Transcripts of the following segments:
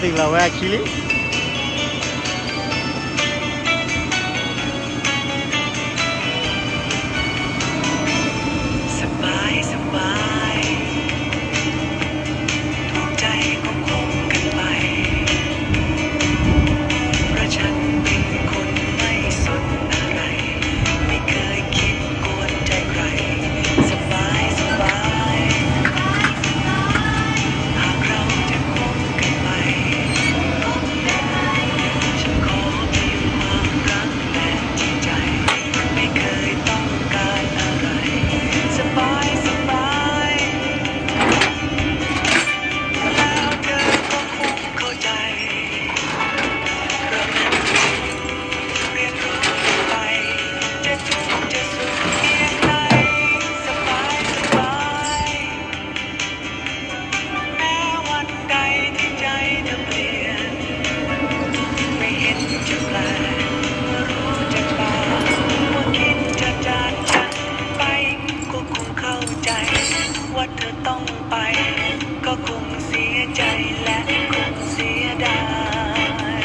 สิ่งละแวกคิริสบายสบายถูกใจก็คงกันไปเพราะฉันเป็นคนไม่สนอะไรไม่เคยคิดกวนใจใครสบายสบายหากเราจะคบกันไปฉันขอเพียงความรักและจริงใจไม่เคยต้องการอะไรสบายสบายแล้วเธอก็คงเข้าใจเรานั้นเรียนรู้กันไปจะทุกข์จะสุขเพียงไหนสบายสบายแม้วันใดที่ใจเธอเปลี่ยนไม่เห็นจะแปลกเมื่อรู้จักบ้างว่าคิดจะจากฉันไปก็คงเข้าใจว่าเธอต้องไปก็คงเสียใจและคงเสียดาย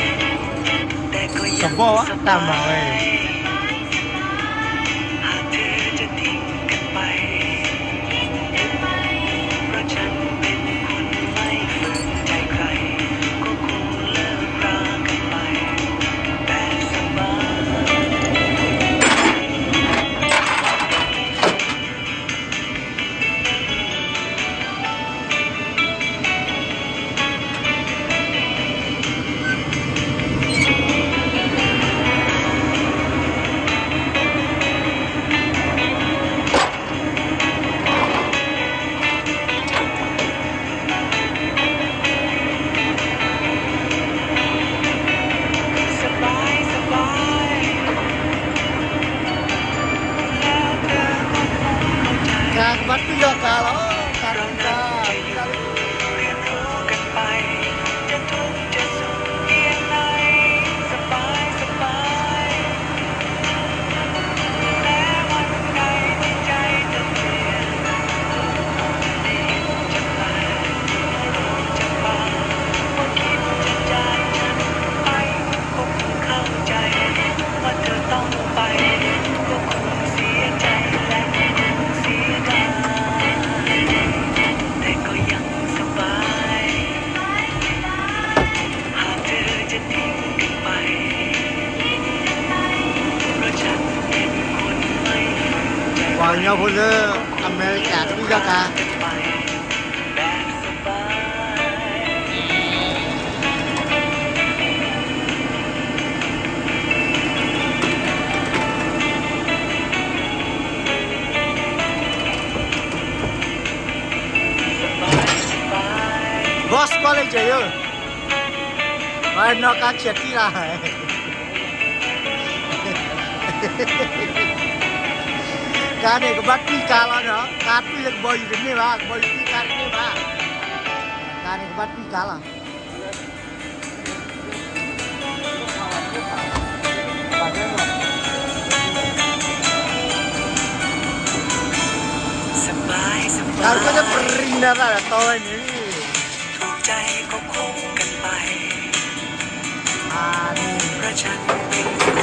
แต่ก็ยัง Semua ส tak บา mau ยหากเธอจะทิ้งกันไปเพราะฉันเป็นคนไม่ฝืนใจใครก็คงเลิกรากันไปแบบสบาย สบายสบายแล้วเธอก็คงเข้าใจ Kak batu ya kalau เรา karena นั้นจะอยู่เรียนรู้กันไปจะทุกข์จะสุขเพียงไหนสบายสบายแม้วันใดที่ใจเธอเปลี่ยนไม่เห็นจะแปลกเมื่อรู้จักบ้างว่าคิดจะจากฉันไปก็คงเข้าใจว่าเธอต้องไปก็คงเสียใจและคงเสียดายแต่ก็ยังสบายหากเธอจะทิ้งกันไปเพราะฉันเป็นคนไม่ฝืนใจ Wangnya pun Amerika tu ya kak กันไปแบบสบาย Bos boleh je ya Mana kak ceti lah Kak ni ke batu kalah no Kak tu yang boy ni bah Boy tu kak ni bah Kak ni ke batu kalah สบายสบาย Kalau kita perindah lah tau ni ถูกใจก็คงกันไป Ah ni เพราะฉันเป็นค